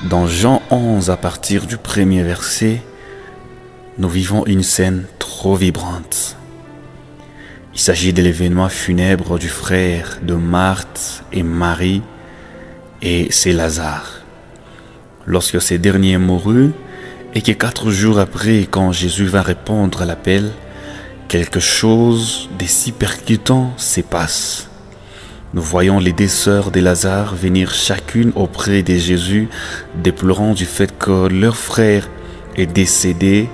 Dans Jean 11, à partir du premier verset, nous vivons une scène trop vibrante. Il s'agit de l'événement funèbre du frère de Marthe et Marie, et c'est Lazare. Lorsque ces derniers mourut, et que 4 jours après, quand Jésus va répondre à l'appel, quelque chose de si percutant se passe. Nous voyons les 2 sœurs de Lazare venir chacune auprès de Jésus, déplorant du fait que leur frère est décédé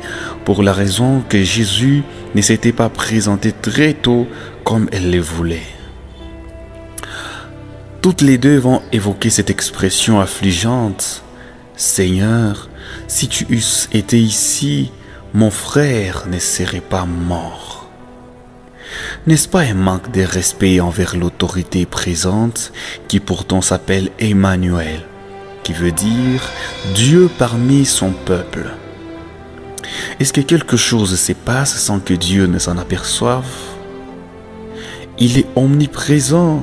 pour la raison que Jésus ne s'était pas présenté très tôt comme elles le voulaient. Toutes les 2 vont évoquer cette expression affligeante. « Seigneur, si tu eusses été ici, mon frère ne serait pas mort. » N'est-ce pas un manque de respect envers l'autorité présente qui pourtant s'appelle Emmanuel, qui veut dire Dieu parmi son peuple? Est-ce que quelque chose se passe sans que Dieu ne s'en aperçoive? Il est omniprésent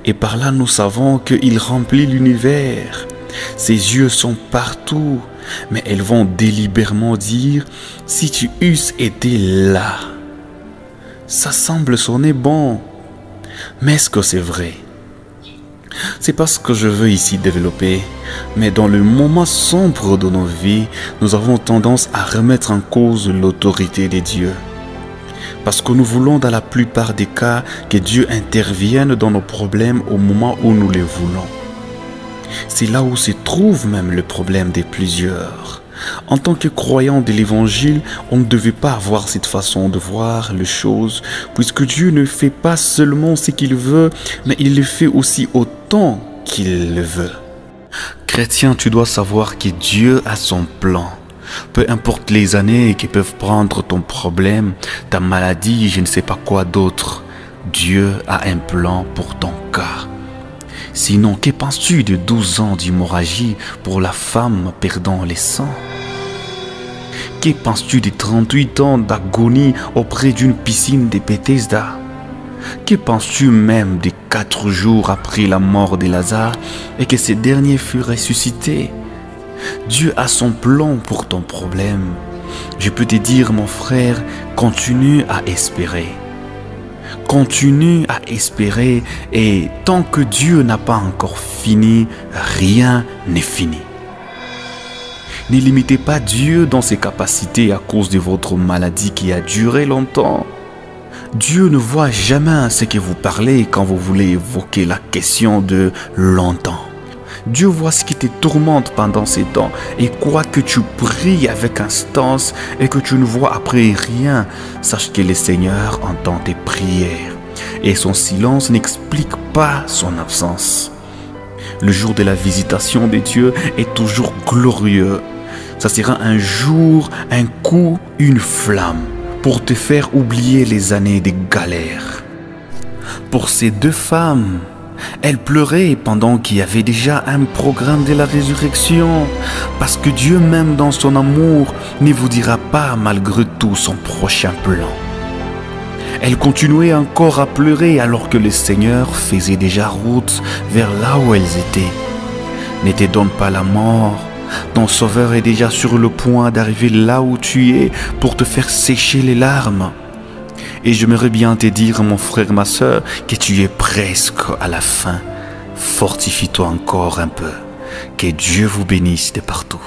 et par là nous savons qu'il remplit l'univers. Ses yeux sont partout, mais elles vont délibérément dire « si tu eusses été là ». Ça semble sonner bon, mais est-ce que c'est vrai? C'est pas ce que je veux ici développer, mais dans le moment sombre de nos vies, nous avons tendance à remettre en cause l'autorité de Dieu. Parce que nous voulons dans la plupart des cas que Dieu intervienne dans nos problèmes au moment où nous les voulons. C'est là où se trouve même le problème de plusieurs. En tant que croyants de l'évangile, on ne devait pas avoir cette façon de voir les choses, puisque Dieu ne fait pas seulement ce qu'il veut, mais il le fait aussi autant qu'il le veut. Chrétien, tu dois savoir que Dieu a son plan. Peu importe les années qui peuvent prendre ton problème, ta maladie, je ne sais pas quoi d'autre, Dieu a un plan pour ton cas. Sinon, que penses-tu de 12 ans d'hémorragie pour la femme perdant les sangs? Que penses-tu de 38 ans d'agonie auprès d'une piscine de Bethesda? Que penses-tu même de 4 jours après la mort de Lazare et que ce dernier fut ressuscité? Dieu a son plan pour ton problème. Je peux te dire, mon frère, continue à espérer. Continue à espérer et tant que Dieu n'a pas encore fini, rien n'est fini. Ne limitez pas Dieu dans ses capacités à cause de votre maladie qui a duré longtemps. Dieu ne voit jamais ce que vous parlez quand vous voulez évoquer la question de longtemps. Dieu voit ce qui te tourmente pendant ces temps et quoi que tu pries avec instance et que tu ne vois après rien, sache que le Seigneur entend tes prières et son silence n'explique pas son absence. Le jour de la visitation de Dieu est toujours glorieux. Ça sera un jour, un coup, une flamme pour te faire oublier les années de galère. Pour ces 2 femmes, elles pleuraient pendant qu'il y avait déjà un programme de la résurrection, parce que Dieu même dans son amour ne vous dira pas malgré tout son prochain plan. Elles continuaient encore à pleurer alors que le Seigneur faisait déjà route vers là où elles étaient. Ne te donne pas la mort, ton Sauveur est déjà sur le point d'arriver là où tu es pour te faire sécher les larmes. Et j'aimerais bien te dire, mon frère, ma soeur, que tu es presque à la fin. Fortifie-toi encore un peu. Que Dieu vous bénisse de partout.